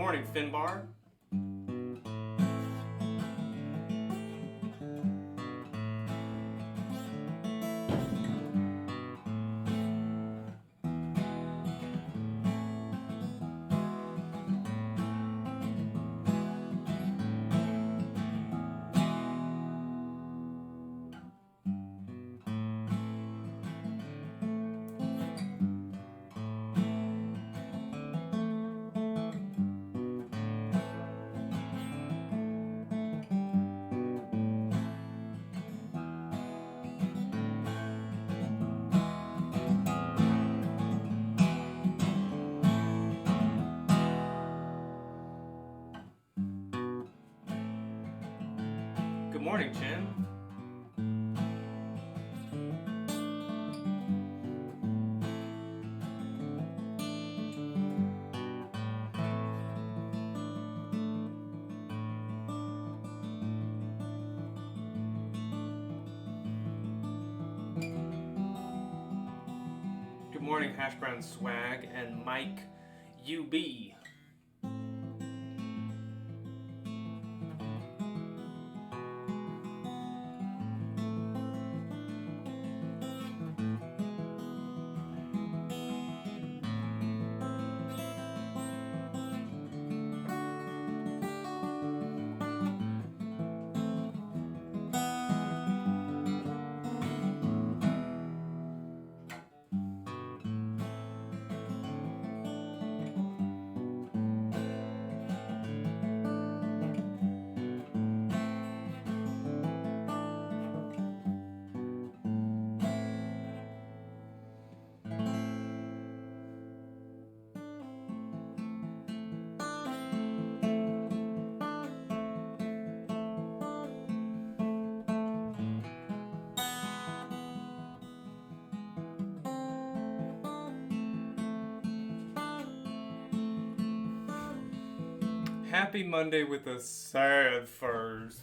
morning, Finbar. Good morning, Chen. Good morning, Hash Brown Swag and Mike UB. Happy Monday with a sad first.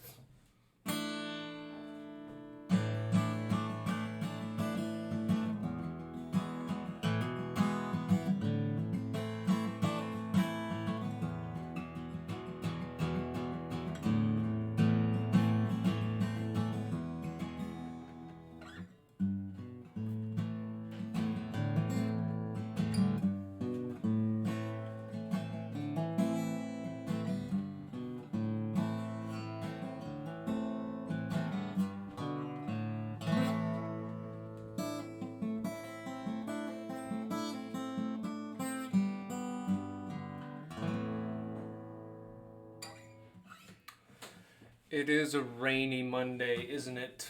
It is a rainy Monday, isn't it?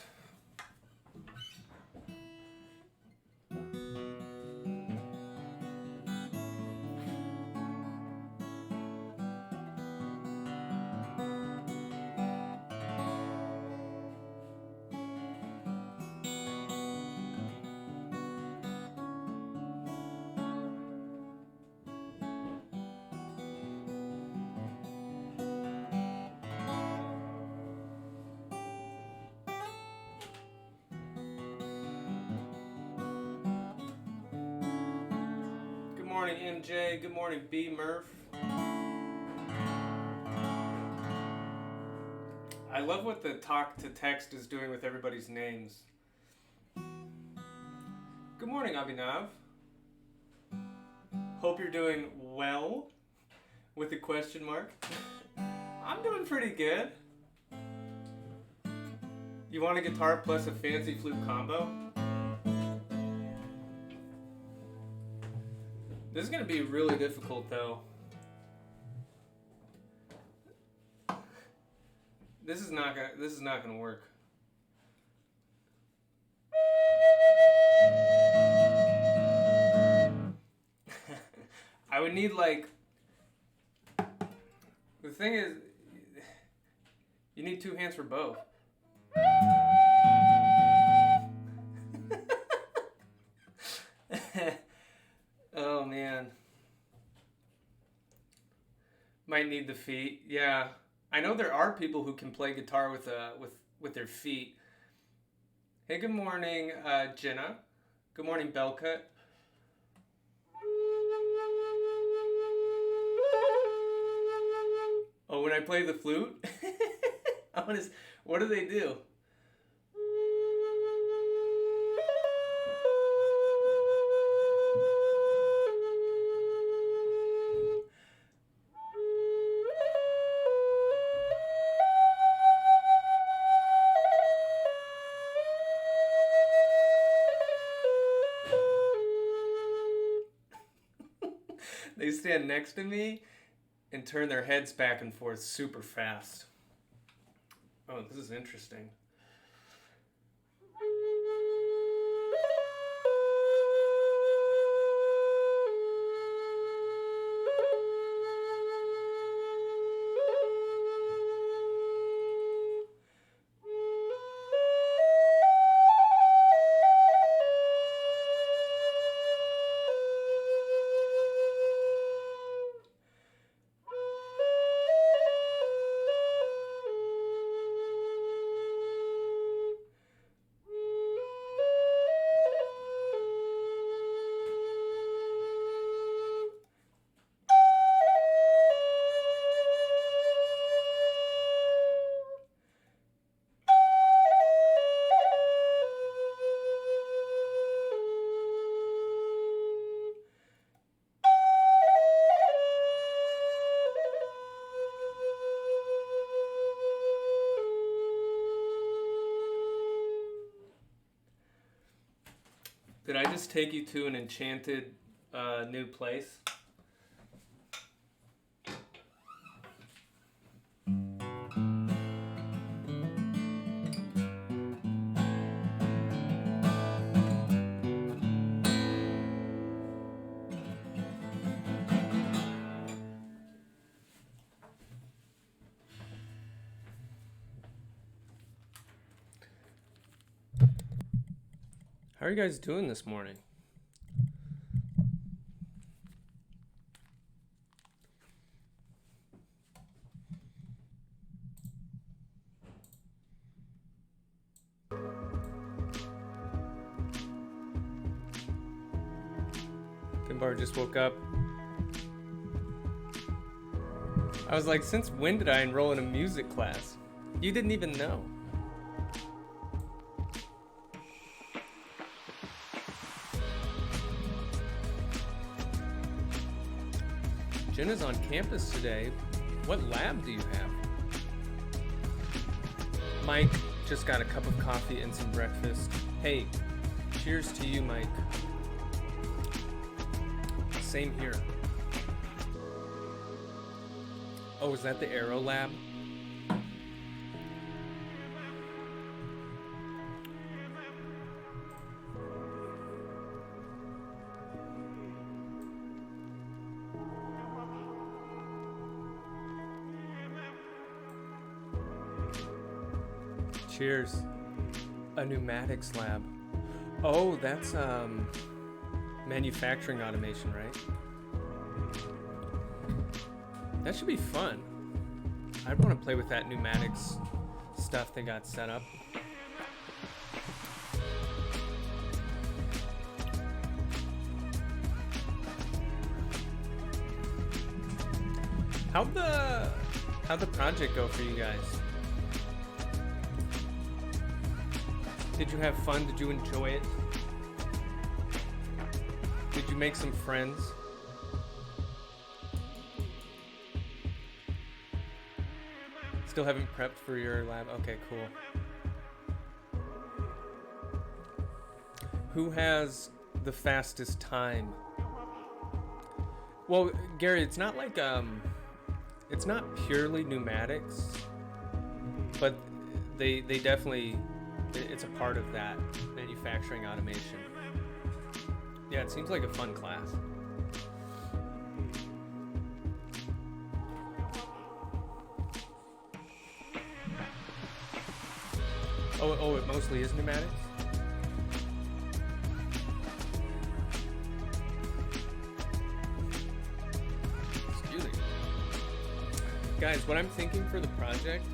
Good morning, MJ. Good morning, B. Murph. I love what the talk to text is doing with everybody's names. Good morning, Abhinav. Hope you're doing well with a question mark. I'm doing pretty good. You want a guitar plus a fancy flute combo? This is going to be really difficult though. This is not going to work. I would need like, the thing is, you need two hands for both. Oh man. Might need the feet. Yeah. I know there are people who can play guitar with their feet. Hey, good morning, Jenna. Good morning, Bellcut. Oh, when I play the flute? What do they do? They stand next to me and turn their heads back and forth super fast. Oh, this is interesting. Did I just take you to an enchanted new place? How are you guys doing this morning? Finbar just woke up. I was like, since when did I enroll in a music class? You didn't even know. Jenna's on campus today. What lab do you have? Mike just got a cup of coffee and some breakfast. Hey, cheers to you, Mike. Same here. Oh, is that the Aero lab? Cheers. A pneumatics lab. Oh, that's manufacturing automation, right? That should be fun. I'd want to play with that pneumatics stuff they got set up. How'd the project go for you guys? Did you have fun? Did you enjoy it? Did you make some friends? Still haven't prepped for your lab? Okay, cool. Who has the fastest time? Well, Gary, it's not like it's not purely pneumatics, but they definitely, it's a part of that manufacturing automation. Yeah, it seems like a fun class. Oh, it mostly is pneumatics? Excuse me. Guys, what I'm thinking for the project,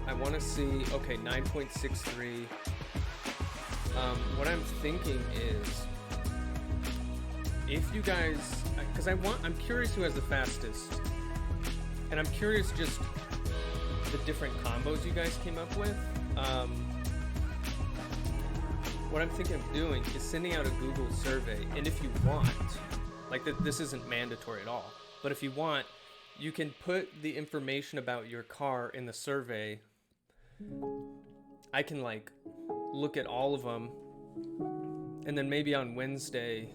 I want to see, okay, 9.63. What I'm thinking is, if you guys, because I'm curious who has the fastest And I'm curious just the different combos you guys came up with. What I'm thinking of doing is sending out a Google survey, and if you want, like this isn't mandatory at all, but if you want, you can put the information about your car in the survey. I can like look at all of them, and then maybe on Wednesday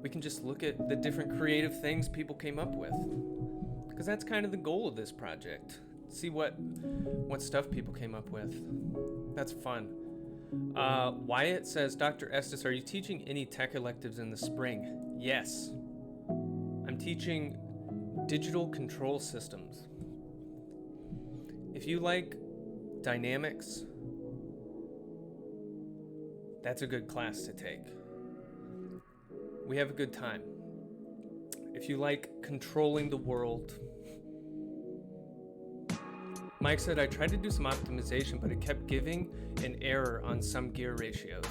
we can just look at the different creative things people came up with, because that's kind of the goal of this project. See what stuff people came up with. That's fun. Wyatt says, Dr. Estes, are you teaching any tech electives in the spring? Yes. I'm teaching digital control systems. If you like dynamics, that's a good class to take. We have a good time. If you like controlling the world, Mike said, I tried to do some optimization, but it kept giving an error on some gear ratios.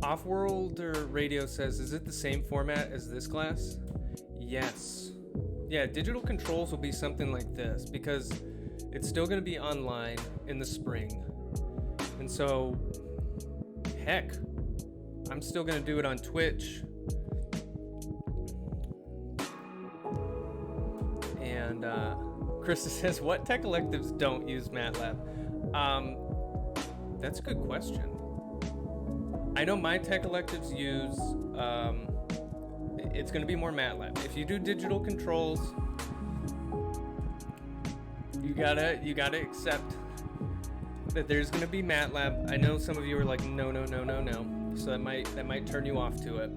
Offworlder Radio says, is it the same format as this class? Yes. Yeah, digital controls will be something like this, because it's still going to be online in the spring. And so, heck, I'm still going to do it on Twitch. And Krista says, what tech electives don't use MATLAB? That's a good question. I know my tech electives use, it's going to be more MATLAB. If you do digital controls, you gotta accept that there's going to be MATLAB. I know some of you are like, no. So that might turn you off to it.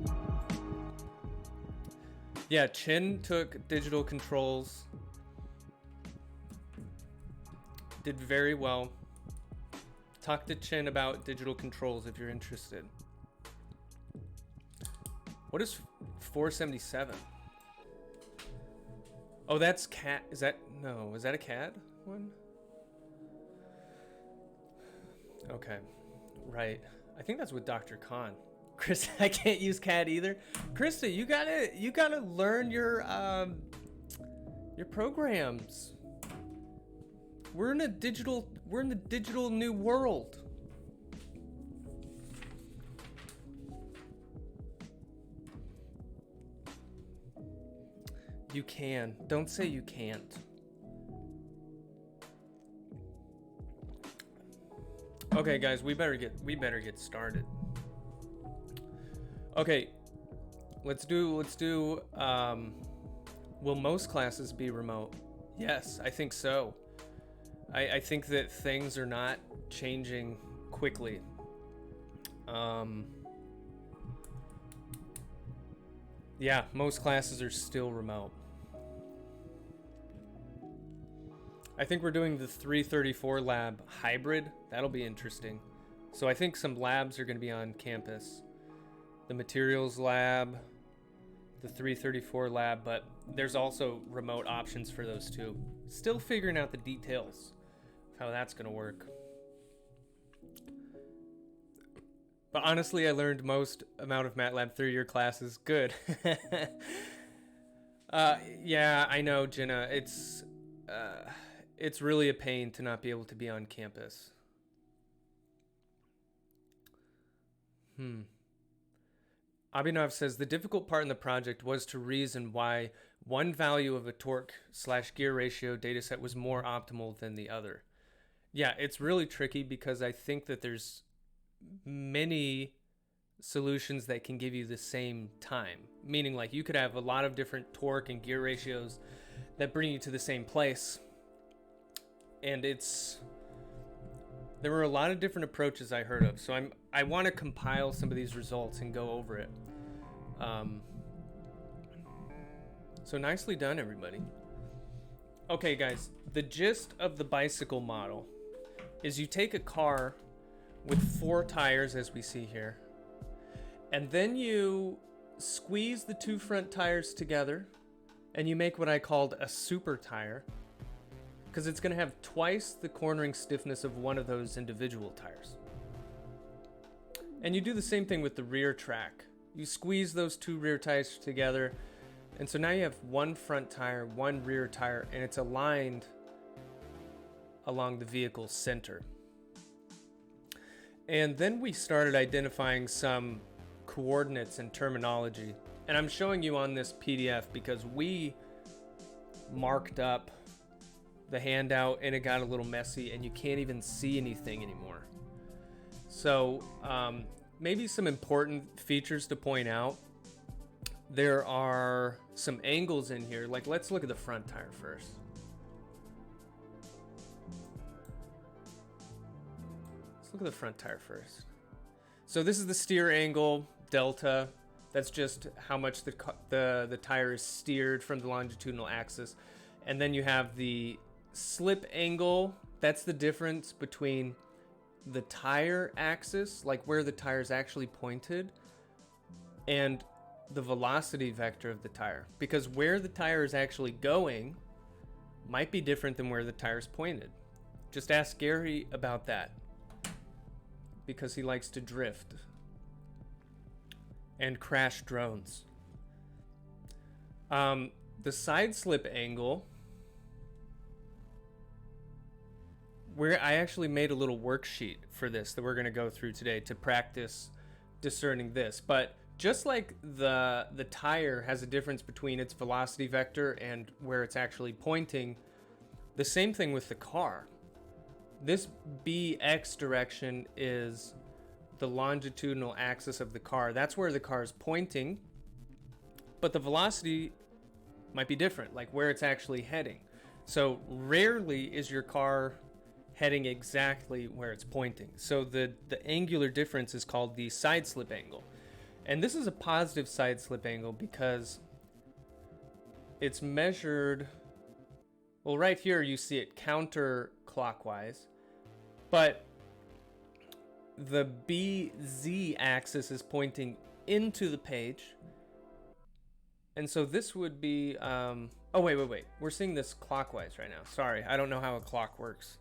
Yeah, Chin took digital controls. Did very well. Talk to Chin about digital controls if you're interested. What is 477? Oh, that's CAD. Is that a CAD one? Okay, right. I think that's with Dr. Khan. Chris, I can't use CAD either. Krista, you gotta learn your programs. We're in the digital new world. You can. Don't say you can't. Okay, guys, we better get started. Okay, let's do will most classes be remote? Yes, I think so. I think that things are not changing quickly. Yeah, most classes are still remote. I think we're doing the 334 lab hybrid. That'll be interesting. So I think some labs are going to be on campus. The materials lab, the 334 lab, but there's also remote options for those too. Still figuring out the details of how that's going to work. But honestly, I learned most amount of MATLAB through your classes. Good. Yeah, I know, Jenna. It's really a pain to not be able to be on campus. Abhinav says, the difficult part in the project was to reason why one value of a torque/gear ratio dataset was more optimal than the other. Yeah, it's really tricky because I think that there's many solutions that can give you the same time. Meaning, like, you could have a lot of different torque and gear ratios that bring you to the same place. And there were a lot of different approaches I heard of. So I want to compile some of these results and go over it. So nicely done, everybody. Okay, guys, the gist of the bicycle model is you take a car with 4 tires, as we see here, and then you squeeze the 2 front tires together and you make what I called a super tire, because it's going to have twice the cornering stiffness of one of those individual tires. And you do the same thing with the rear track. You squeeze those two rear tires together, and so now you have one front tire, one rear tire, and it's aligned along the vehicle's center. And then we started identifying some coordinates and terminology. And I'm showing you on this PDF because we marked up the handout and it got a little messy and you can't even see anything anymore. So maybe some important features to point out. There are some angles in here. Like, let's look at the front tire first. Let's look at the front tire first. So this is the steer angle, delta. That's just how much the tire is steered from the longitudinal axis. And then you have the slip angle. That's the difference between the tire axis, like where the tire is actually pointed, and the velocity vector of the tire. Because where the tire is actually going might be different than where the tire is pointed. Just ask Gary about that, because he likes to drift and crash drones. The side slip angle, where I actually made a little worksheet for this that we're going to go through today to practice discerning this. But just like the tire has a difference between its velocity vector and where it's actually pointing, the same thing with the car. This BX direction is the longitudinal axis of the car. That's where the car is pointing, but the velocity might be different, like where it's actually heading. So rarely is your car heading exactly where it's pointing. So the angular difference is called the side slip angle. And this is a positive side slip angle because it's measured, well, right here you see it counterclockwise, but the BZ axis is pointing into the page. And so this would be, oh, wait. We're seeing this clockwise right now. Sorry, I don't know how a clock works.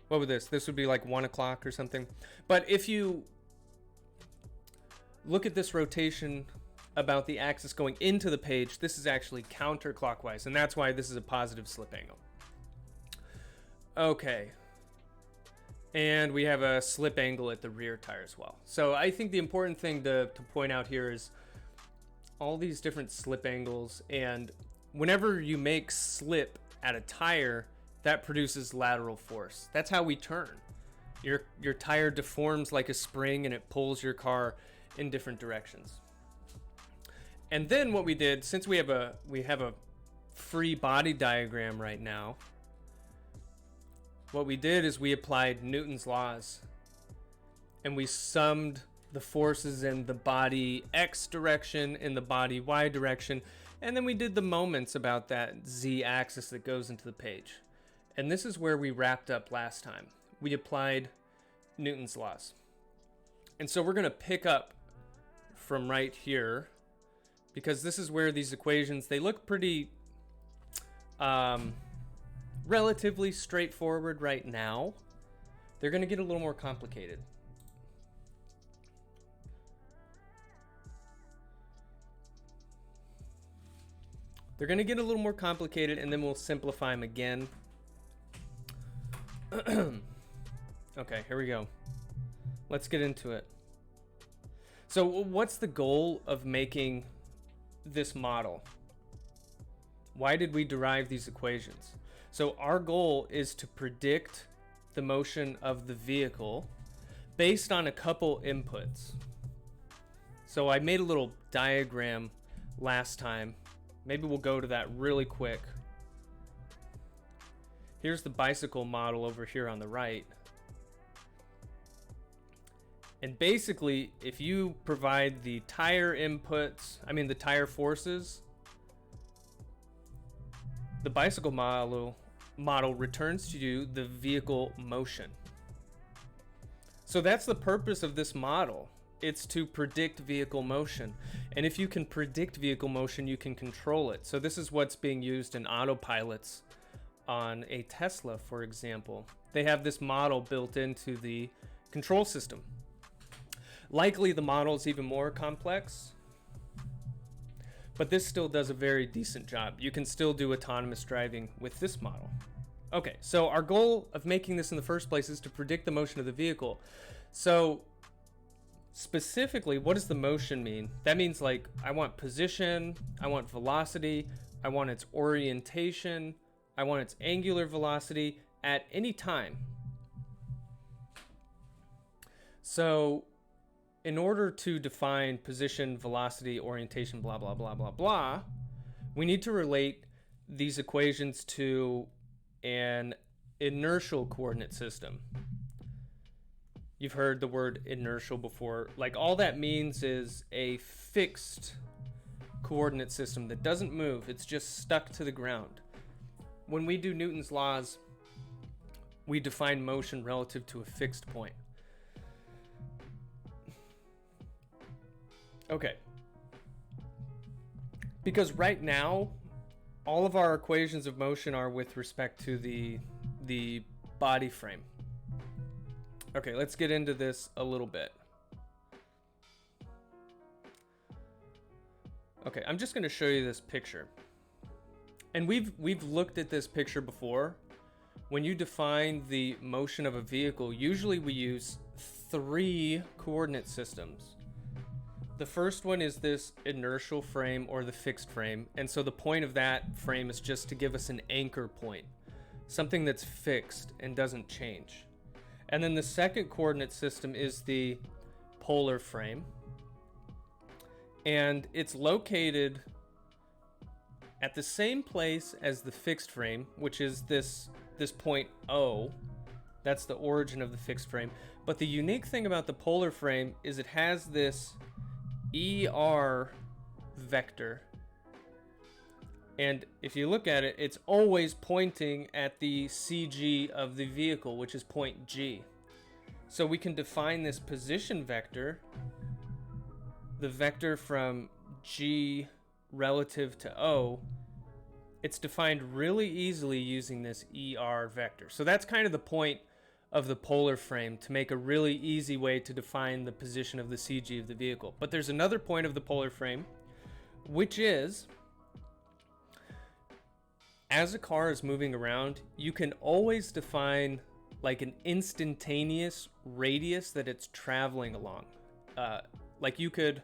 What would this? This would be like 1 o'clock or something. But if you look at this rotation about the axis going into the page, this is actually counterclockwise, and that's why this is a positive slip angle. Okay. And we have a slip angle at the rear tire as well. So I think the important thing to point out here is all these different slip angles, and whenever you make slip at a tire, that produces lateral force. That's how we turn. Your tire deforms like a spring and it pulls your car in different directions. And then what we did, since we have a free body diagram right now, what we did is we applied Newton's laws and we summed the forces in the body X direction, in the body Y direction, and then we did the moments about that Z axis that goes into the page. And this is where we wrapped up last time. We applied Newton's laws. And so we're going to pick up from right here, because this is where these equations, they look pretty relatively straightforward right now. They're going to get a little more complicated. They're going to get a little more complicated, and then we'll simplify them again. Okay, here we go. Let's get into it. So what's the goal of making this model? Why did we derive these equations? So our goal is to predict the motion of the vehicle based on a couple inputs. So I made a little diagram last time. Maybe we'll go to that really quick. Here's the bicycle model over here on the right. And basically, if you provide the tire inputs, the tire forces, the bicycle model returns to you the vehicle motion. So that's the purpose of this model. It's to predict vehicle motion. And if you can predict vehicle motion, you can control it. So this is what's being used in autopilots on a Tesla, for example. They have this model built into the control system. Likely the model is even more complex, but this still does a very decent job. You can still do autonomous driving with this model. Okay, so our goal of making this in the first place is to predict the motion of the vehicle. So specifically, what does the motion mean? That means, like, I want position, I want velocity, I want its orientation, I want its angular velocity at any time. So in order to define position, velocity, orientation, blah, blah, blah, blah, blah, we need to relate these equations to an inertial coordinate system. You've heard the word inertial before. Like, all that means is a fixed coordinate system that doesn't move. It's just stuck to the ground. When we do Newton's laws, we define motion relative to a fixed point. Okay. Because right now, all of our equations of motion are with respect to the body frame. Okay, let's get into this a little bit. Okay, I'm just going to show you this picture. And we've looked at this picture before. When you define the motion of a vehicle, usually we use 3 coordinate systems. The first one is this inertial frame, or the fixed frame. And so the point of that frame is just to give us an anchor point, something that's fixed and doesn't change. And then the second coordinate system is the polar frame. And it's located at the same place as the fixed frame, which is this point O. That's the origin of the fixed frame. But the unique thing about the polar frame is it has this ER vector. And if you look at it, it's always pointing at the CG of the vehicle, which is point G. So we can define this position vector, the vector from G relative to O. It's defined really easily using this ER vector. So that's kind of the point of the polar frame, to make a really easy way to define the position of the CG of the vehicle. But there's another point of the polar frame, which is, as a car is moving around, you can always define like an instantaneous radius that it's traveling along. Like you could,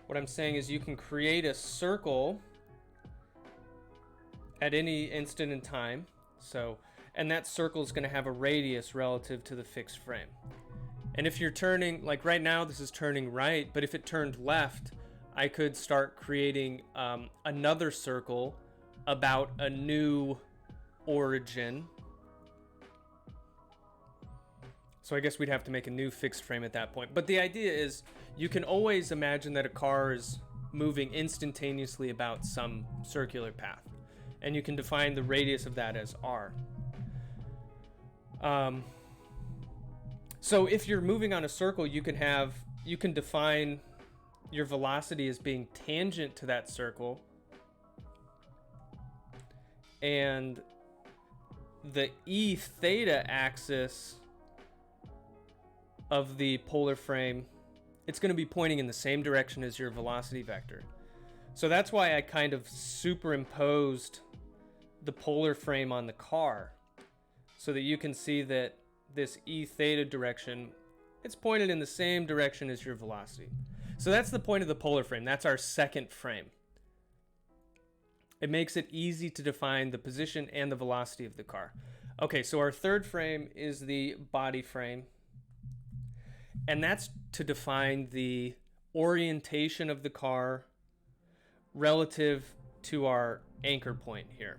what I'm saying is you can create a circle at any instant in time. So, and that circle is going to have a radius relative to the fixed frame. And if you're turning, like right now this is turning right, but if it turned left, I could start creating another circle about a new origin. So I guess we'd have to make a new fixed frame at that point. But the idea is you can always imagine that a car is moving instantaneously about some circular path. And you can define the radius of that as r. So if you're moving on a circle, you can define your velocity as being tangent to that circle, and the e theta axis of the polar frame, it's going to be pointing in the same direction as your velocity vector. So that's why I kind of superimposed the polar frame on the car, so that you can see that this e theta direction, it's pointed in the same direction as your velocity. So that's the point of the polar frame. That's our second frame. It makes it easy to define the position and the velocity of the car. Okay, so our third frame is the body frame. And that's to define the orientation of the car relative to our anchor point here.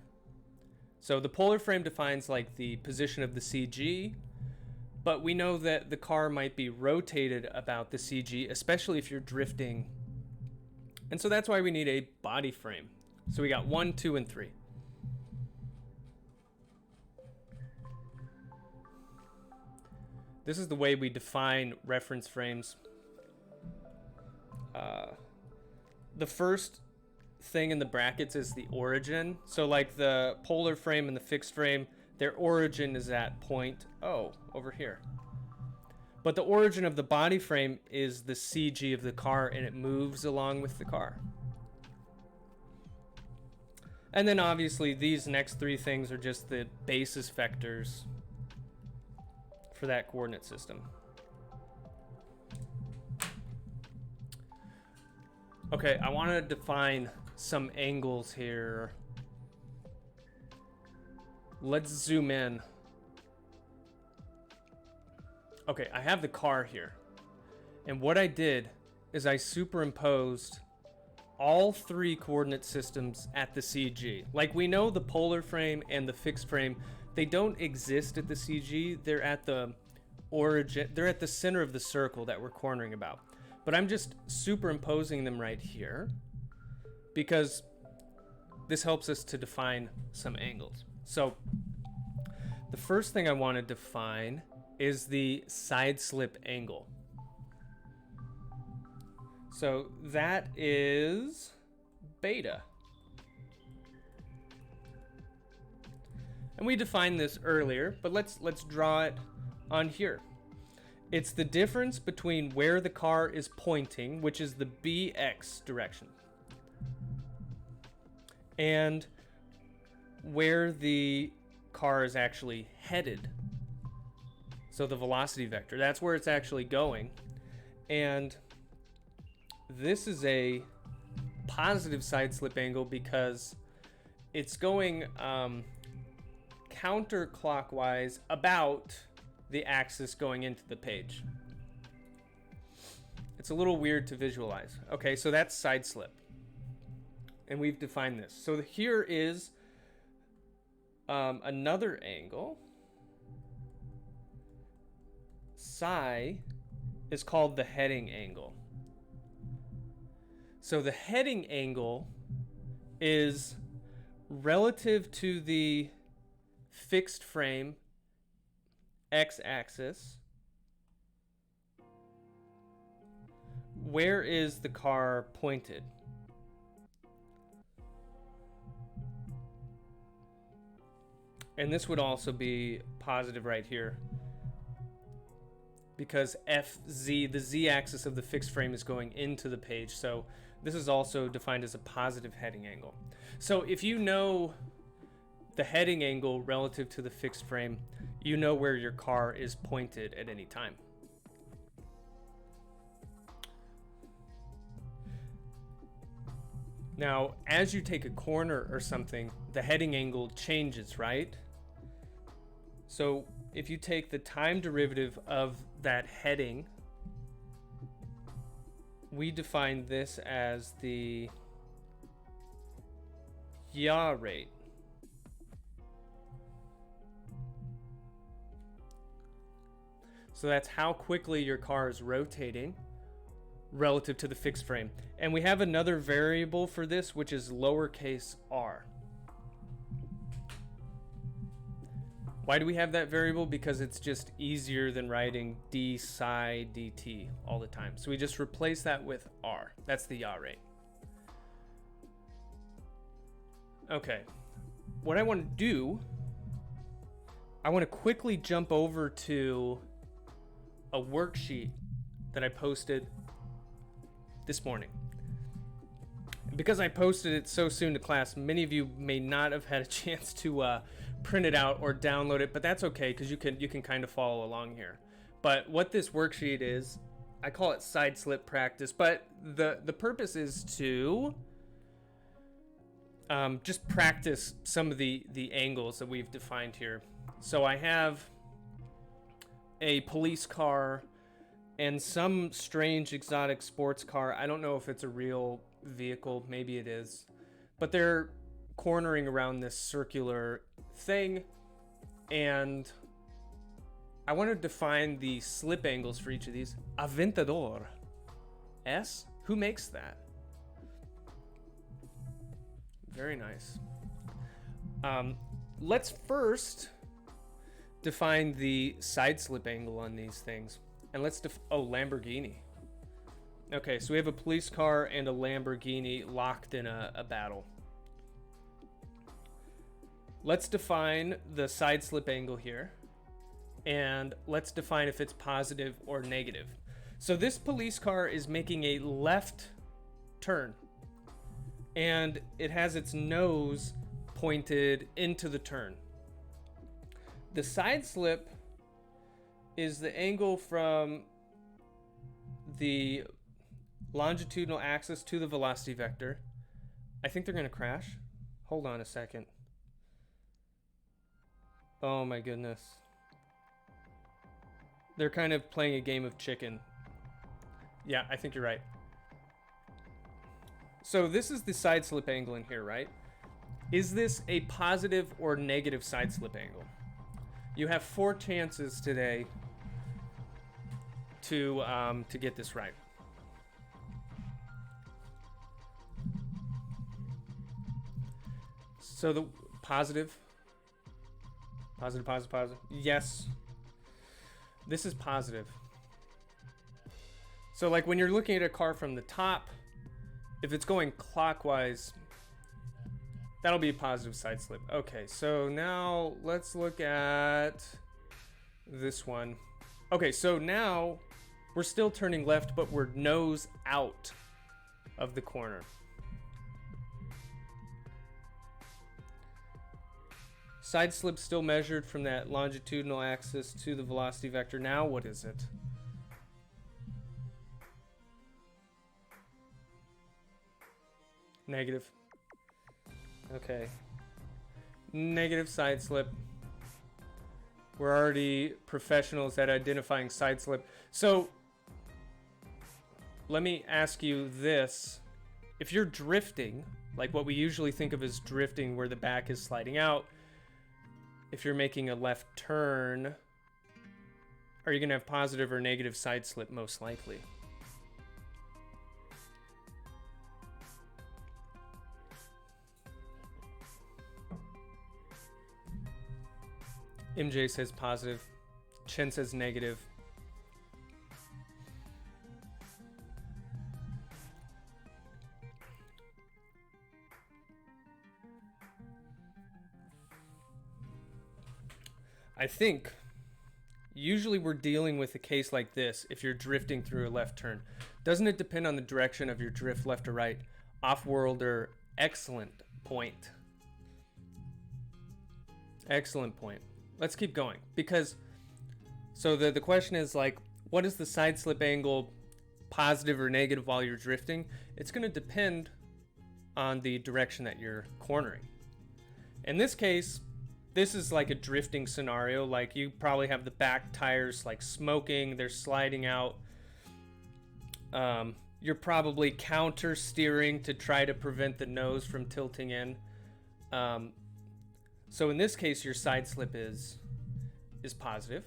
So the polar frame defines like the position of the CG, but we know that the car might be rotated about the CG, especially if you're drifting. And so that's why we need a body frame. So we got 1, 2, and 3. This is the way we define reference frames. The first thing in the brackets is the origin. So like the polar frame and the fixed frame, their origin is at point O over here. But the origin of the body frame is the CG of the car, and it moves along with the car. And then obviously these next three things are just the basis vectors for that coordinate system. Okay, I want to define some angles here. Let's zoom in. Okay, I have the car here. And what I did is I superimposed all three coordinate systems at the CG. Like, we know the polar frame and the fixed frame, they don't exist at the CG. They're at the origin, they're at the center of the circle that we're cornering about. But I'm just superimposing them right here because this helps us to define some angles. So the first thing I want to define is the side slip angle. So that is beta. And we defined this earlier, but let's draw it on here. It's the difference between where the car is pointing, which is the BX direction, and where the car is actually headed. So the velocity vector, that's where it's actually going. And this is a positive side slip angle because it's going counterclockwise about the axis going into the page. It's a little weird to visualize. Okay, so that's side slip. And we've defined this. So here is another angle. Psi is called the heading angle. So the heading angle is relative to the fixed frame x-axis. Where is the car pointed? And this would also be positive right here, because FZ, the z-axis of the fixed frame, is going into the page. So this is also defined as a positive heading angle. So if you know the heading angle relative to the fixed frame, you know where your car is pointed at any time. Now, as you take a corner or something, the heading angle changes, right? So if you take the time derivative of that heading, we define this as the yaw rate. So that's how quickly your car is rotating relative to the fixed frame. And we have another variable for this, which is lowercase r. Why do we have that variable? Because it's just easier than writing d psi dt all the time. So we just replace that with r. That's the yaw rate. Okay, what I want to do, I want to quickly jump over to a worksheet that I posted this morning. Because I posted it so soon to class, many of you may not have had a chance to print it out or download it, but that's okay because you can kind of follow along here. But what this worksheet is, I call it side slip practice, but the purpose is to just practice some of the angles that we've defined here. So I have a police car and some strange exotic sports car. I don't know if it's a real vehicle, maybe it is, but they're cornering around this circular thing, and I want to define the slip angles for each of these. Aventador S? Who makes that? Very nice. Let's first define the side slip angle on these things. And let's Lamborghini. Okay, so we have a police car and a Lamborghini locked in a battle. Let's define the side slip angle here. and let's define if it's positive or negative. So this police car is making a left turn, and it has its nose pointed into the turn. The side slip is the angle from the longitudinal axis to the velocity vector. I think they're going to crash. Hold on a second. Oh my goodness. They're kind of playing a game of chicken. Yeah, I think you're right. So this is the side slip angle in here, right? Is this a positive or negative side slip angle? You have 4 chances today to get this right. So the positive. Positive. Yes. This is positive. So like when you're looking at a car from the top, if it's going clockwise, that'll be a positive side slip. Okay, so now let's look at this one. Okay, so now we're still turning left, but we're nose out of the corner. Side slip still measured from that longitudinal axis to the velocity vector. Now what is it? Negative. Okay. Negative side slip. We're already professionals at identifying side slip. So let me ask you this. If you're drifting, like what we usually think of as drifting where the back is sliding out, if you're making a left turn, are you going to have positive or negative side slip most likely? MJ says positive. Chen says negative. I think usually we're dealing with a case like this if you're drifting through a left turn. Doesn't it depend on the direction of your drift, left or right? Off-worlder, excellent point. Excellent point. Let's keep going, because so the question is like, what is the side slip angle, positive or negative while you're drifting? It's going to depend on the direction that you're cornering. In this case, this is like a drifting scenario. Like you probably have the back tires like smoking, they're sliding out. You're probably counter steering to try to prevent the nose from tilting in. So in this case, your side slip is positive.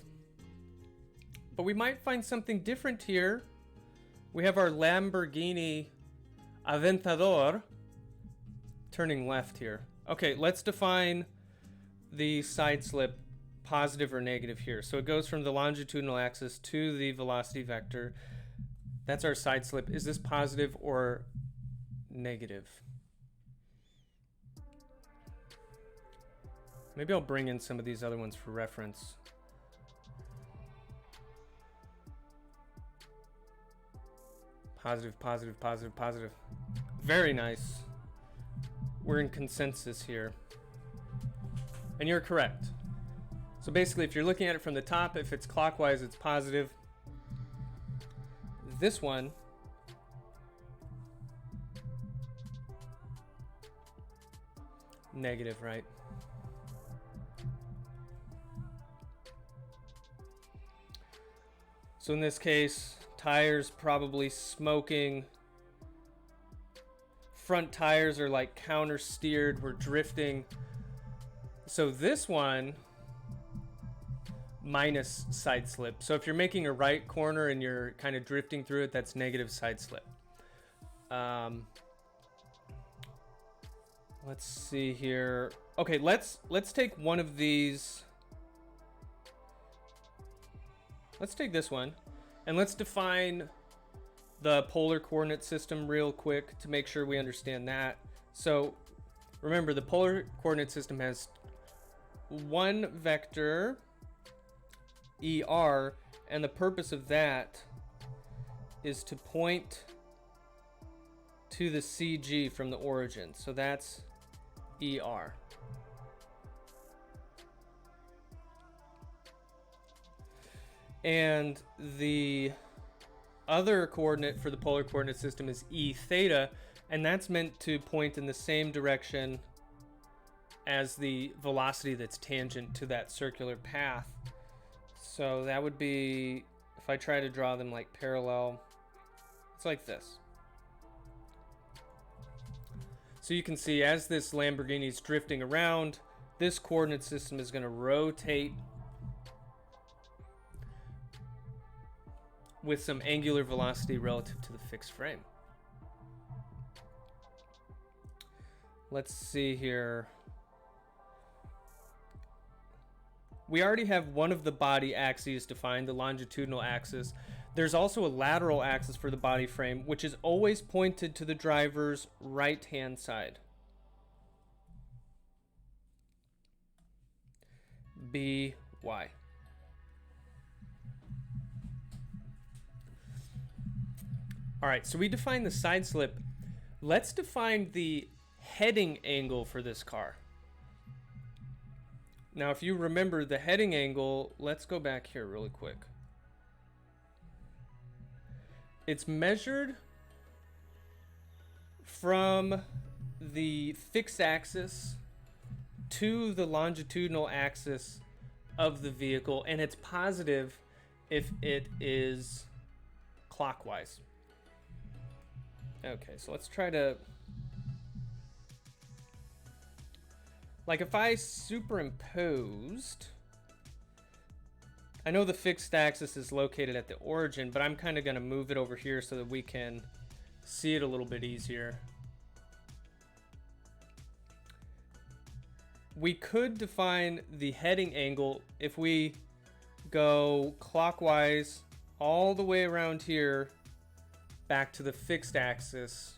But we might find something different here. We have our Lamborghini Aventador turning left here. Okay, let's define the side slip positive or negative here. So it goes from the longitudinal axis to the velocity vector. That's our side slip. Is this positive or negative? Maybe I'll bring in some of these other ones for reference. Positive. Very nice. We're in consensus here. And you're correct. So basically, if you're looking at it from the top, if it's clockwise, it's positive. This one, negative, right? So in this case, tires probably smoking. Front tires are like counter steered. We're drifting. So this one, minus side slip. So if you're making a right corner and you're kind of drifting through it, that's negative side slip. Let's see here. Okay, let's take one of these. Let's take this one, and let's define the polar coordinate system real quick to make sure we understand that. So remember, the polar coordinate system has one vector ER, and the purpose of that is to point to the CG from the origin. So that's ER. And the other coordinate for the polar coordinate system is E theta, and that's meant to point in the same direction as the velocity that's tangent to that circular path. So that would be, if I try to draw them like parallel, it's like this. So you can see as this Lamborghini is drifting around, this coordinate system is going to rotate with some angular velocity relative to the fixed frame. Let's see here. We already have one of the body axes defined, the longitudinal axis. There's also a lateral axis for the body frame, which is always pointed to the driver's right-hand side. BY. All right, so we define the side slip. Let's define the heading angle for this car. Now, if you remember the heading angle, let's go back here really quick. It's measured from the fixed axis to the longitudinal axis of the vehicle, and it's positive if it is clockwise. Okay, so let's try to, like if I superimposed, I know the fixed axis is located at the origin, but I'm kind of going to move it over here so that we can see it a little bit easier. We could define the heading angle if we go clockwise all the way around here back to the fixed axis.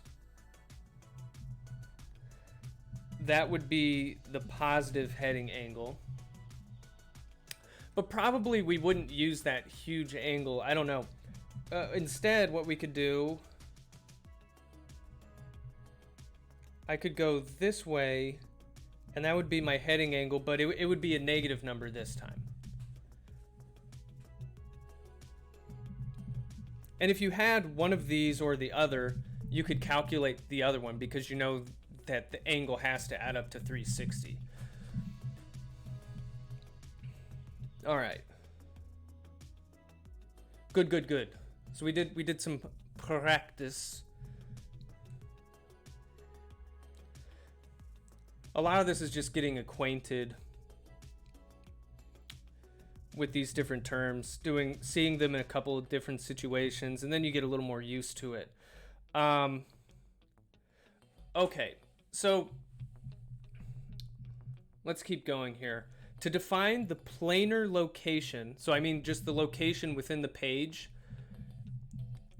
That would be the positive heading angle. But probably we wouldn't use that huge angle. I don't know. Instead, what we could do, I could go this way, and that would be my heading angle, but it would be a negative number this time. And if you had one of these or the other, you could calculate the other one because you know that the angle has to add up to 360. All right. Good. So we did some practice. A lot of this is just getting acquainted with these different terms, seeing them in a couple of different situations, and then you get a little more used to it. Okay, so let's keep going here. To define the planar location, so I mean just the location within the page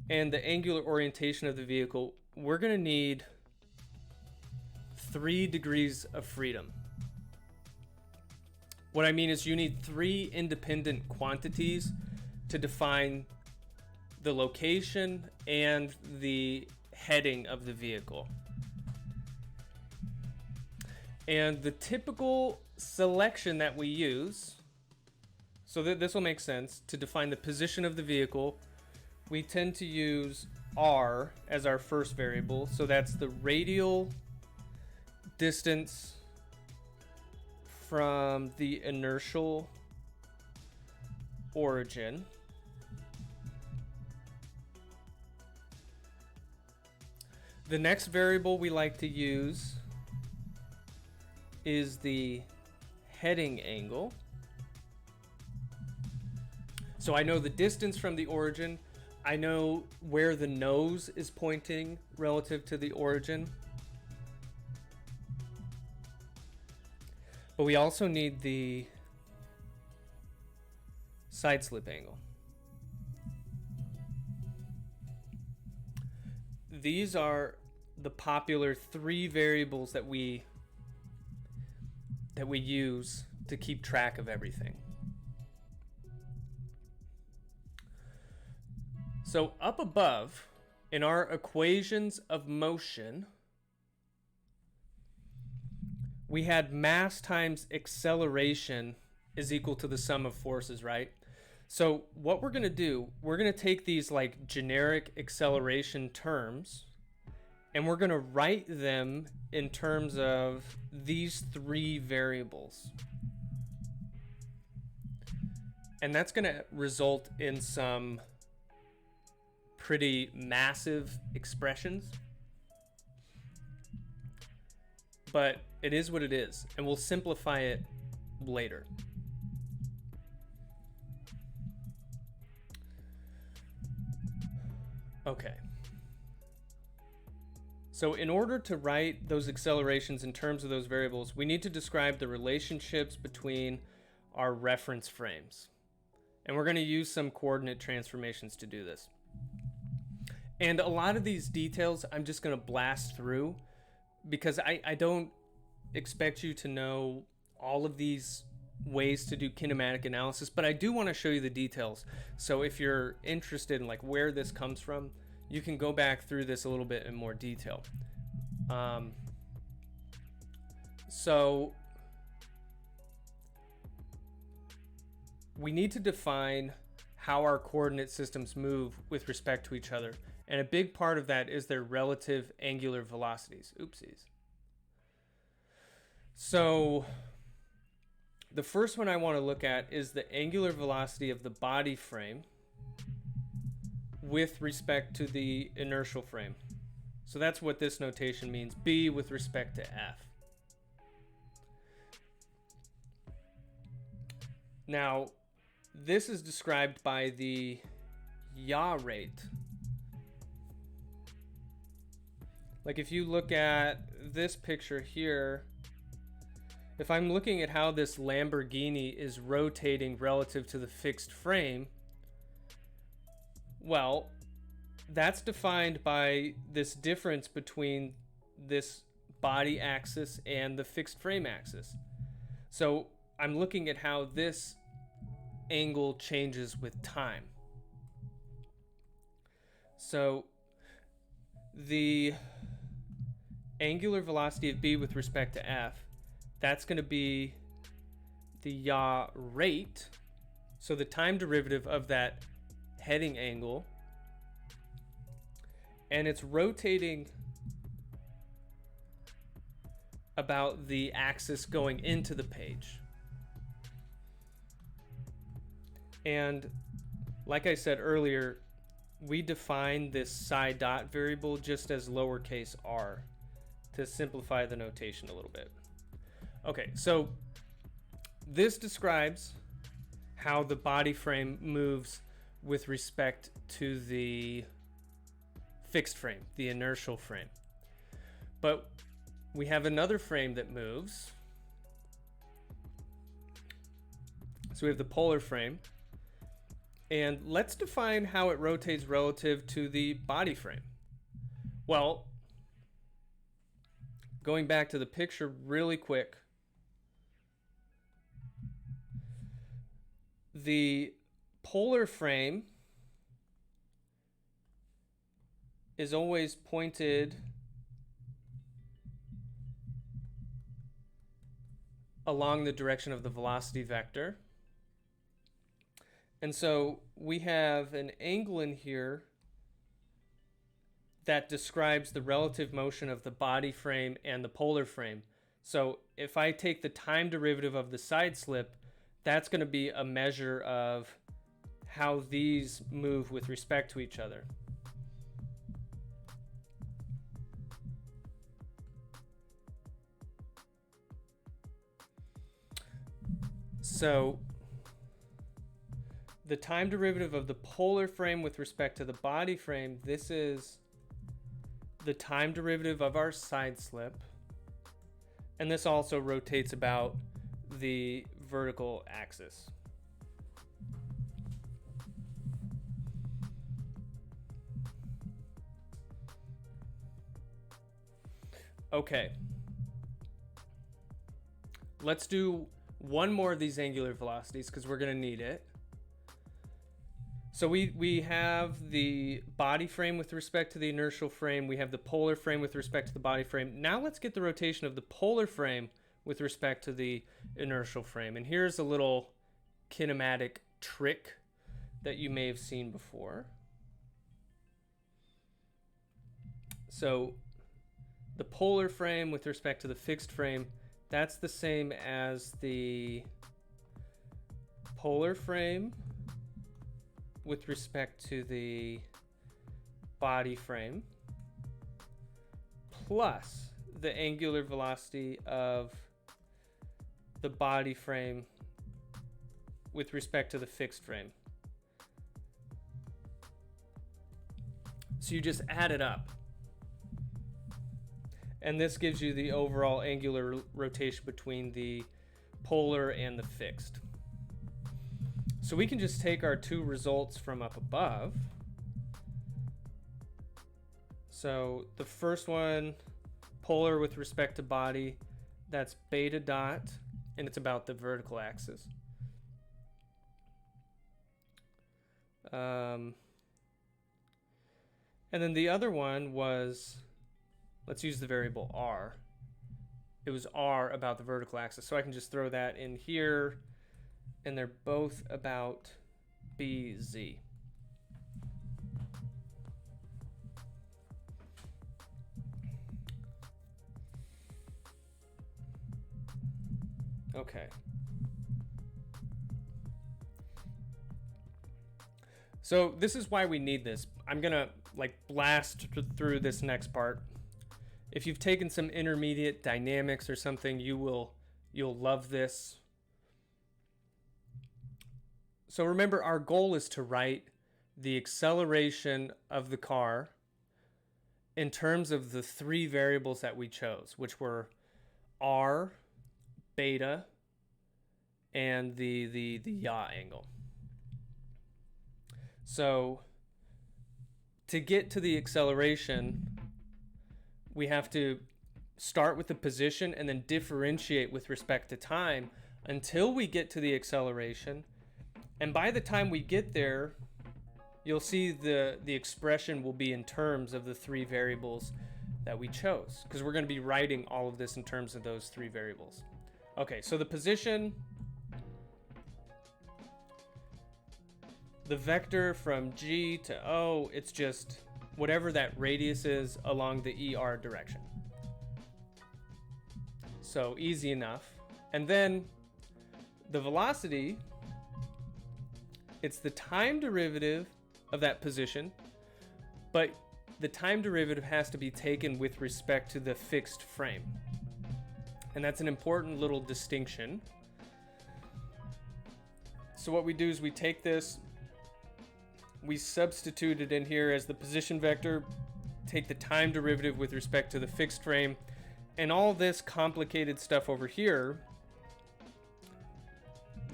and the angular orientation of the vehicle, we're going to need 3 degrees of freedom. What I mean is you need 3 independent quantities to define the location and the heading of the vehicle. And the typical selection that we use, so that this will make sense, to define the position of the vehicle, we tend to use R as our first variable. So that's the radial distance from the inertial origin. The next variable we like to use is the heading angle. So I know the distance from the origin. I know where the nose is pointing relative to the origin. But we also need the side slip angle. These are the popular 3 variables that we use to keep track of everything. So up above, in our equations of motion, we had mass times acceleration is equal to the sum of forces, right? So what we're going to do, we're going to take these like generic acceleration terms and we're going to write them in terms of these three variables. And that's going to result in some pretty massive expressions. But it is what it is, and we'll simplify it later. Okay. So in order to write those accelerations in terms of those variables, we need to describe the relationships between our reference frames. And we're going to use some coordinate transformations to do this. And a lot of these details I'm just going to blast through because I don't expect you to know all of these ways to do kinematic analysis, but I do want to show you the details. So if you're interested in like where this comes from, you can go back through this a little bit in more detail. So we need to define how our coordinate systems move with respect to each other. And a big part of that is their relative angular velocities. Oopsies. So the first one I want to look at is the angular velocity of the body frame with respect to the inertial frame. So that's what this notation means, B with respect to F. Now, this is described by the yaw rate. Like if you look at this picture here, if I'm looking at how this Lamborghini is rotating relative to the fixed frame, well, that's defined by this difference between this body axis and the fixed frame axis. So I'm looking at how this angle changes with time. So the angular velocity of B with respect to F, that's going to be the yaw rate. So the time derivative of that heading angle. And it's rotating about the axis going into the page. And like I said earlier, we define this psi dot variable just as lowercase r to simplify the notation a little bit. Okay, so this describes how the body frame moves with respect to the fixed frame, the inertial frame. But we have another frame that moves. So we have the polar frame. And let's define how it rotates relative to the body frame. Well, going back to the picture really quick, the polar frame is always pointed along the direction of the velocity vector. And so we have an angle in here that describes the relative motion of the body frame and the polar frame. So if I take the time derivative of the side slip, that's going to be a measure of how these move with respect to each other. So the time derivative of the polar frame with respect to the body frame, this is the time derivative of our side slip. And this also rotates about the vertical axis. Okay. Let's do one more of these angular velocities because we're going to need it. So we have the body frame with respect to the inertial frame. We have the polar frame with respect to the body frame. Now let's get the rotation of the polar frame with respect to the inertial frame. And here's a little kinematic trick that you may have seen before. So the polar frame with respect to the fixed frame, that's the same as the polar frame with respect to the body frame plus the angular velocity of the body frame with respect to the fixed frame. So you just add it up. And this gives you the overall angular rotation between the polar and the fixed. So we can just take our two results from up above. So the first one, polar with respect to body, that's beta dot, and it's about the vertical axis. And then the other one was, let's use the variable r. It was r about the vertical axis. So I can just throw that in here, and they're both about bz. Okay. So this is why we need this. I'm gonna like blast through this next part. If you've taken some intermediate dynamics or something, you'll love this. So remember, our goal is to write the acceleration of the car in terms of the three variables that we chose, which were r, beta, and the yaw angle. So to get to the acceleration, we have to start with the position and then differentiate with respect to time until we get to the acceleration. And by the time we get there, you'll see the expression will be in terms of the three variables that we chose, because we're going to be writing all of this in terms of those three variables. Okay, so the position, the vector from G to O, it's just whatever that radius is along the ER direction. So easy enough. And then the velocity, it's the time derivative of that position, but the time derivative has to be taken with respect to the fixed frame. And that's an important little distinction. So what we do is we take this, we substitute it in here as the position vector, take the time derivative with respect to the fixed frame, and all this complicated stuff over here,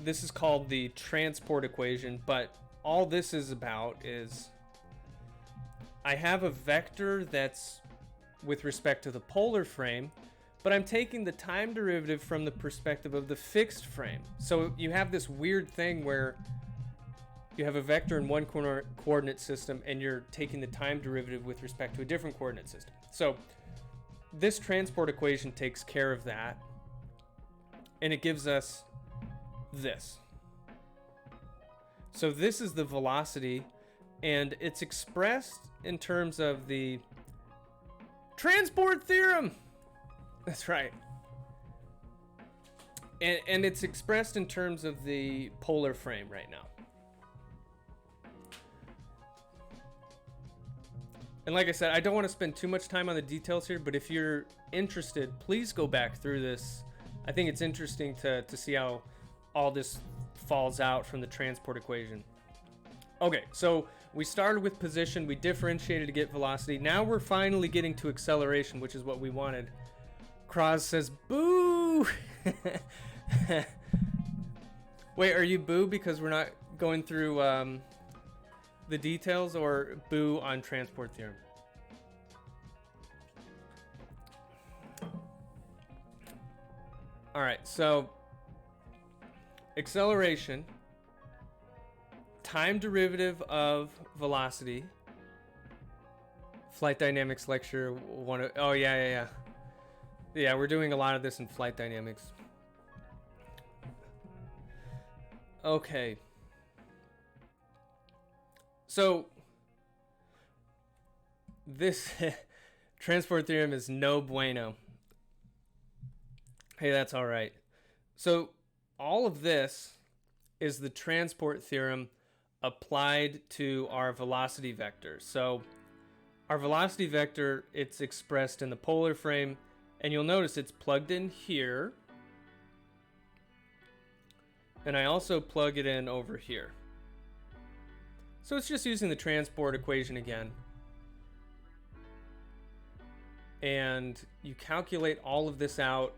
this is called the transport equation, but all this is about is I have a vector that's with respect to the polar frame, but I'm taking the time derivative from the perspective of the fixed frame. So you have this weird thing where you have a vector in one coordinate system and you're taking the time derivative with respect to a different coordinate system. So this transport equation takes care of that, and it gives us this. So this is the velocity, and it's expressed in terms of the transport theorem. That's right. And it's expressed in terms of the polar frame right now. And like I said, I don't want to spend too much time on the details here, but if you're interested, please go back through this. I think it's interesting to see how all this falls out from the transport equation. Okay, so we started with position, we differentiated to get velocity. Now we're finally getting to acceleration, which is what we wanted. Kraz says, boo! Wait, are you boo because we're not going through the details, or boo on transport theorem? All right, so acceleration time derivative of velocity. Flight dynamics lecture one. Oh yeah. Yeah, we're doing a lot of this in flight dynamics. Okay. So this transport theorem is no bueno. Hey, that's all right. So all of this is the transport theorem applied to our velocity vector. So our velocity vector, it's expressed in the polar frame, and you'll notice it's plugged in here. And I also plug it in over here. So it's just using the transport equation again. And you calculate all of this out.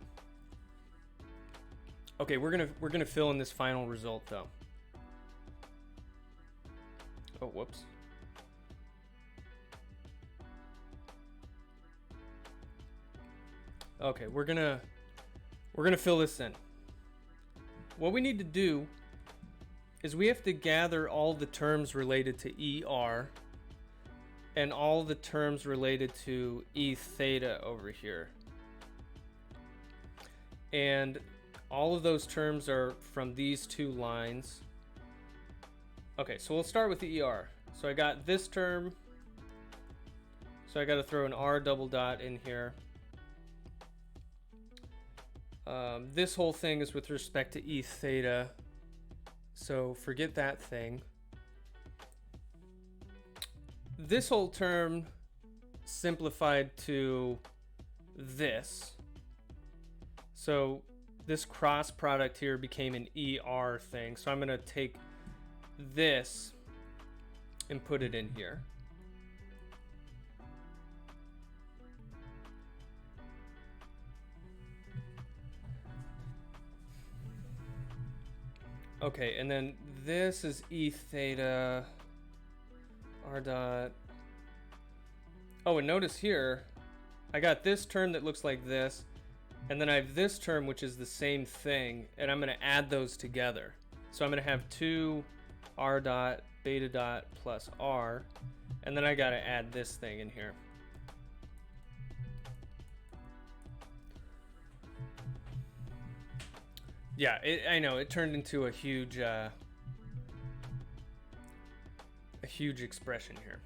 Okay, we're gonna fill in this final result though. Oh, whoops. Okay, we're gonna fill this in. What we need to do is we have to gather all the terms related to ER and all the terms related to E theta over here. And all of those terms are from these two lines. Okay, so we'll start with the ER. So I got this term. So I got to throw an R double dot in here. This whole thing is with respect to E theta. So forget that thing. This whole term simplified to this. So this cross product here became an ER thing. So I'm going to take this and put it in here. Okay, and then this is E theta R dot. Oh, and notice here, I got this term that looks like this, and then I have this term which is the same thing, and I'm going to add those together. So I'm going to have 2 R dot beta dot plus R, and then I got to add this thing in here. Yeah, I know it turned into a huge expression here.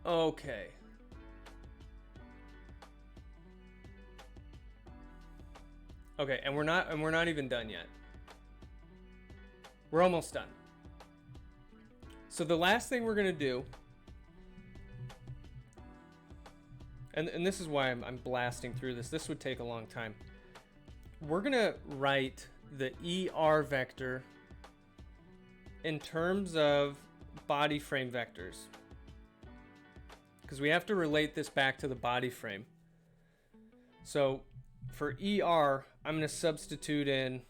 Okay. Okay, and we're not even done yet. We're almost done. So the last thing we're gonna do, and this is why I'm blasting through this. This would take a long time. We're gonna write the ER vector in terms of body frame vectors, because we have to relate this back to the body frame. So for ER, I'm going to substitute in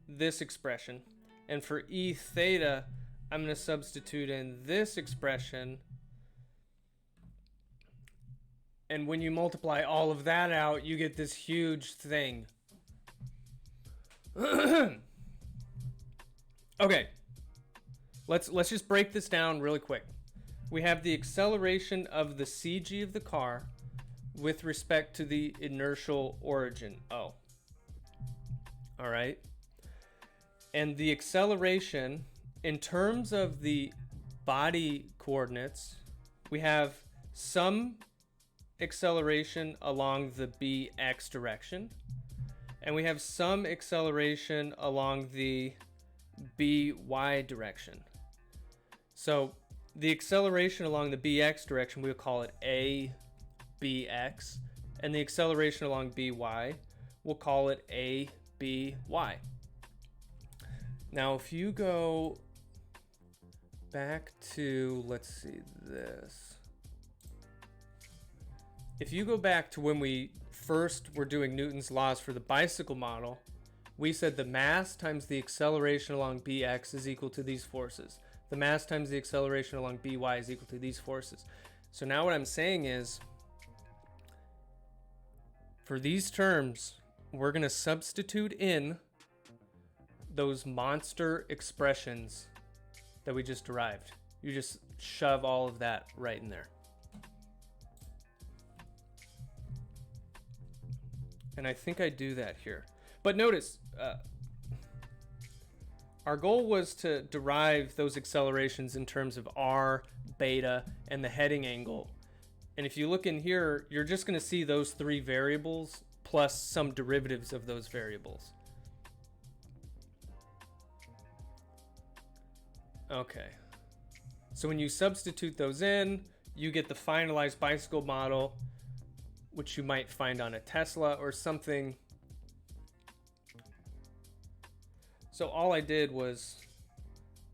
this expression, and for E theta, I'm going to substitute in this expression. And when you multiply all of that out, you get this huge thing. Okay, let's just break this down really quick. We have the acceleration of the CG of the car with respect to the inertial origin, O. All right. And the acceleration in terms of the body coordinates, we have some acceleration along the BX direction, and we have some acceleration along the BY direction. So the acceleration along the BX direction, we'll call it ABX, and the acceleration along BY, we'll call it ABY. Now, if you go back to, let's see, this. If you go back to when we first were doing Newton's laws for the bicycle model, we said the mass times the acceleration along BX is equal to these forces. The mass times the acceleration along BY is equal to these forces. So now what I'm saying is, for these terms, we're going to substitute in those monster expressions that we just derived. You just shove all of that right in there. And I think I do that here. But notice, our goal was to derive those accelerations in terms of r, beta, and the heading angle. And if you look in here, you're just going to see those three variables plus some derivatives of those variables. Okay. So when you substitute those in, you get the finalized bicycle model, which you might find on a Tesla or something. So all I did was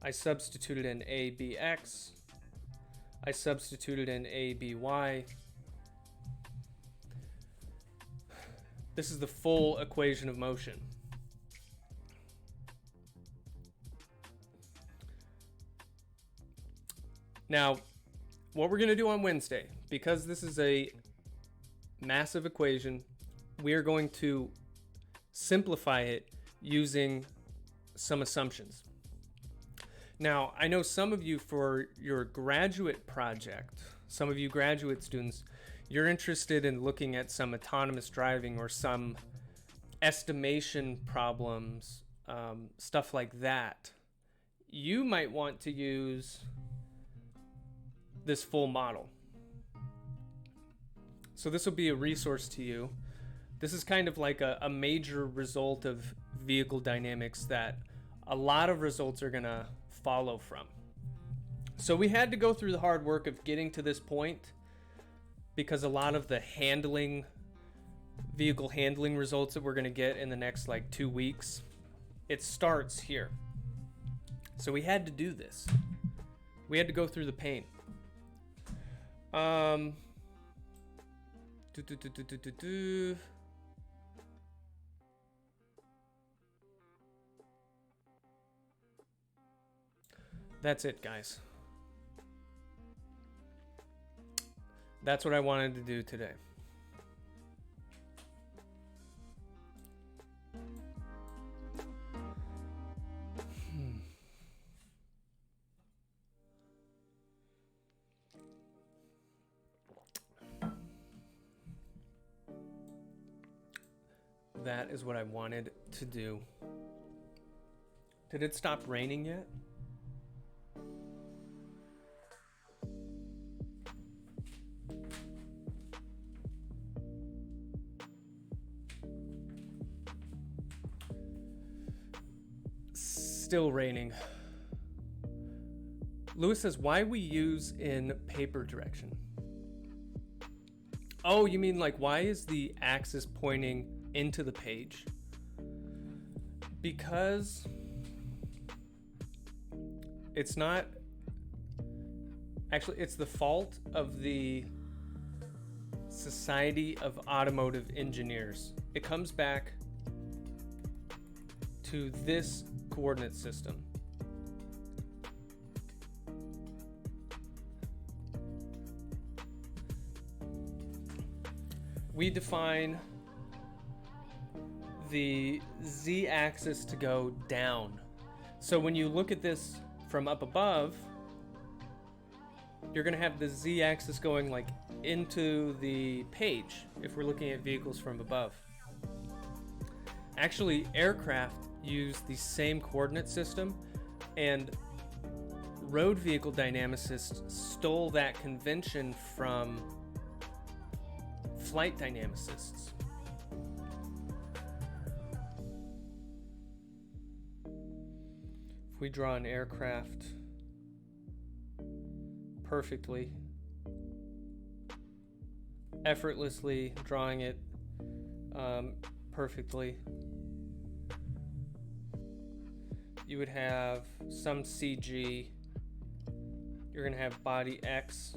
I substituted in ABX, I substituted in ABY. This is the full equation of motion. Now, what we're going to do on Wednesday, because this is a massive equation, we are going to simplify it using some assumptions. Now, I know some of you, for your graduate project, some of you graduate students, you're interested in looking at some autonomous driving or some estimation problems, stuff like that. You might want to use this full model. So this will be a resource to you. This is kind of like a major result of vehicle dynamics that a lot of results are gonna follow from. So we had to go through the hard work of getting to this point because a lot of the vehicle handling results that we're gonna get in the next like 2 weeks, it starts here. So we had to do this. We had to go through the pain. That's it, guys. That's what I wanted to do today. That is what I wanted to do. Did it stop raining yet? Still raining. Lewis says, why we use in paper direction? Oh, you mean like why is the axis pointing into the page? Because it's not actually, it's the fault of the Society of Automotive Engineers. It comes back to this coordinate system. We define the z-axis to go down. So when you look at this from up above, you're going to have the z-axis going like into the page if we're looking at vehicles from above. Actually, aircraft use the same coordinate system, and road vehicle dynamicists stole that convention from flight dynamicists. If we draw an aircraft perfectly, effortlessly drawing it perfectly, you would have some CG. You're going to have body X,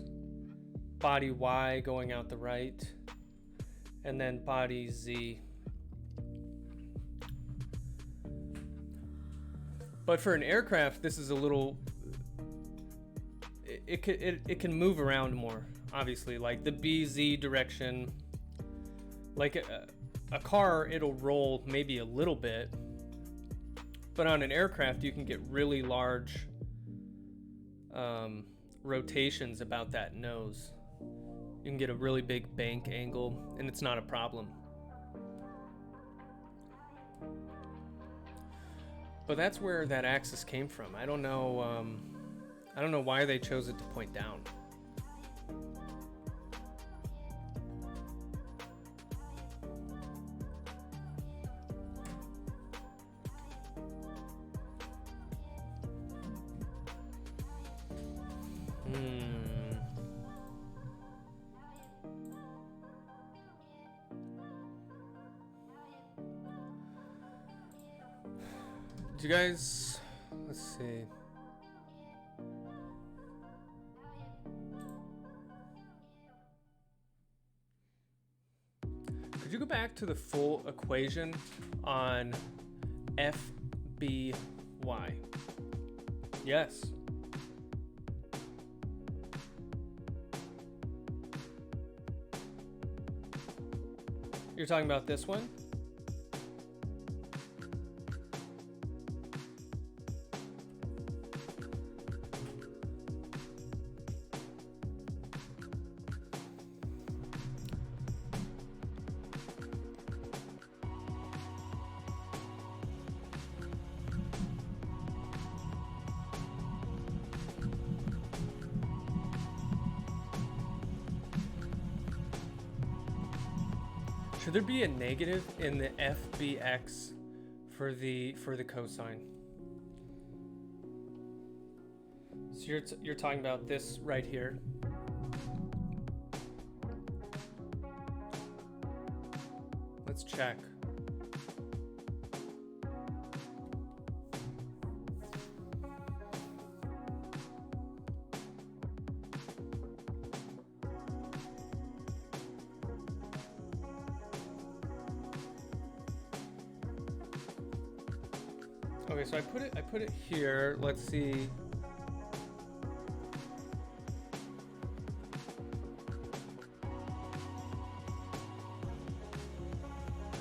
body Y going out the right, and then body Z. But for an aircraft, this is a little, it can move around more, obviously, like the BZ direction. Like a car, it'll roll maybe a little bit, but on an aircraft, you can get really large rotations about that nose. You can get a really big bank angle, and it's not a problem. But that's where that axis came from. I don't know why they chose it to point down. Do you guys, let's see. Could you go back to the full equation on FBY? Yes. You're talking about this one? Should there be a negative in the FBX for the cosine? So you're talking about this right here. Let's check. Okay, so I put it here. Let's see.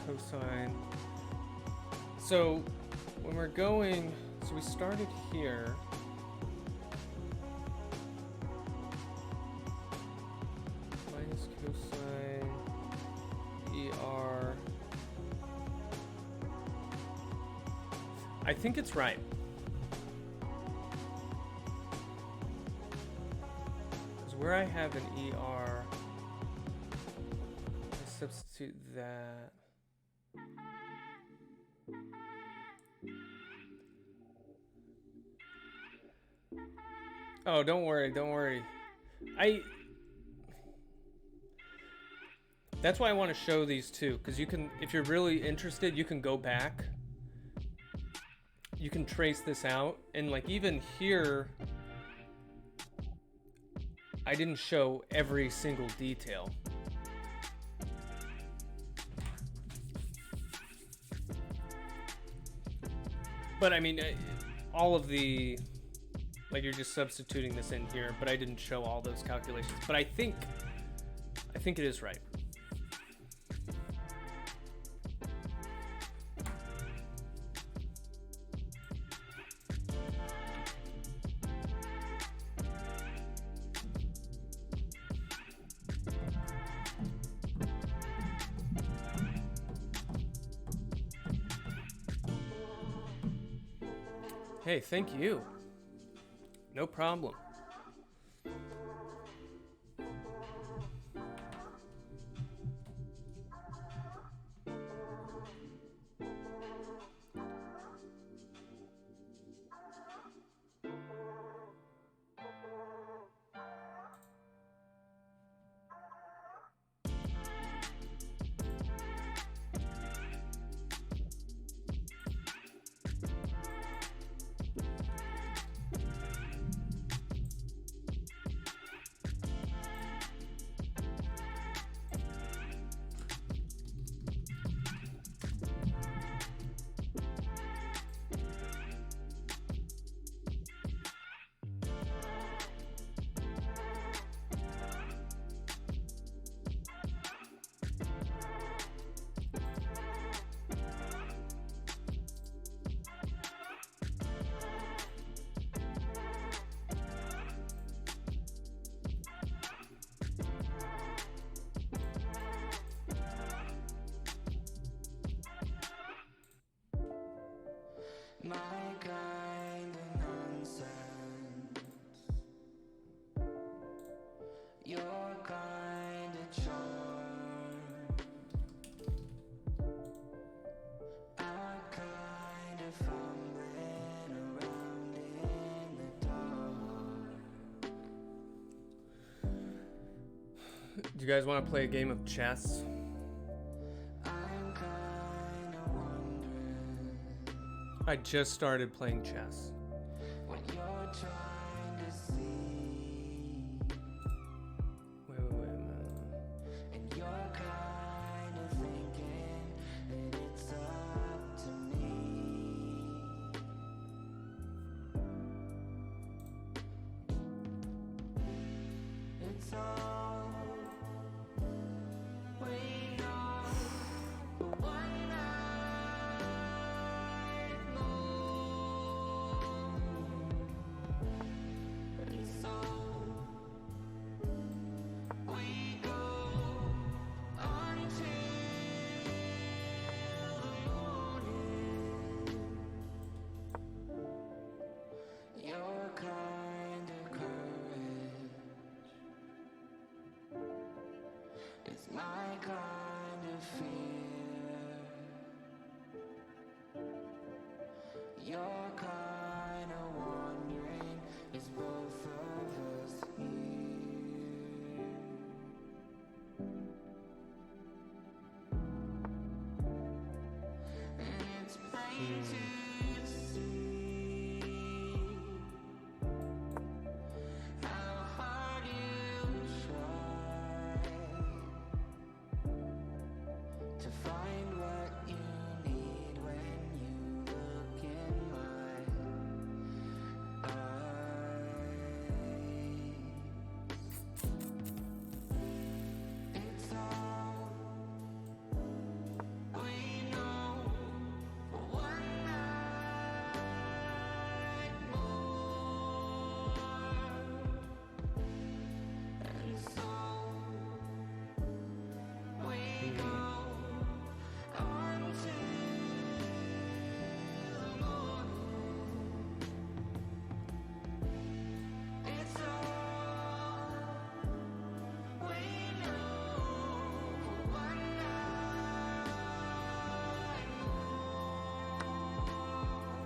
Cosine. So when we're going, so we started here. Minus cosine ER. I think it's right. Because where I have an ER, I substitute that. Oh, don't worry, don't worry. That's why I want to show these two, because you can, if you're really interested, you can go back. You can trace this out, and like even here, I didn't show every single detail. But I mean, all of the, like you're just substituting this in here, but I didn't show all those calculations. But I think it is right. Hey, thank you. No problem. Do you guys want to play a game of chess? I just started playing chess.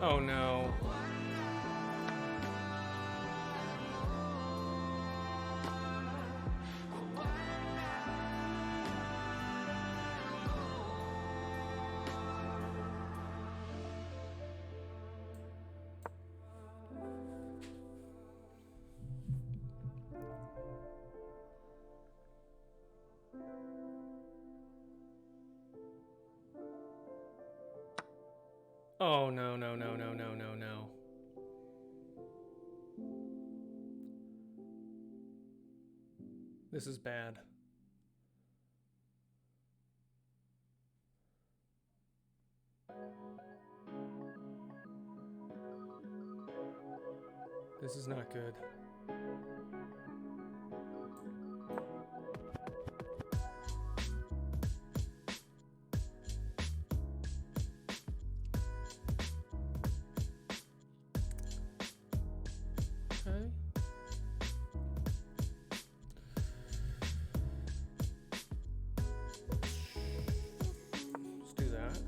Oh no. Oh no, no, no, no, no, no, no. This is bad. This is not good. Okay. Let's do that.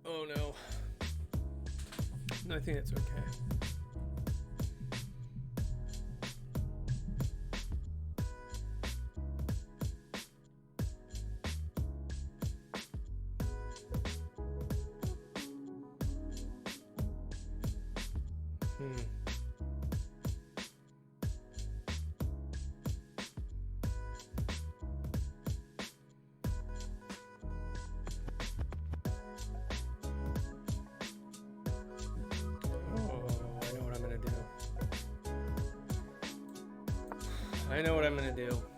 Oh no. I think that's okay. I know what I'm gonna do.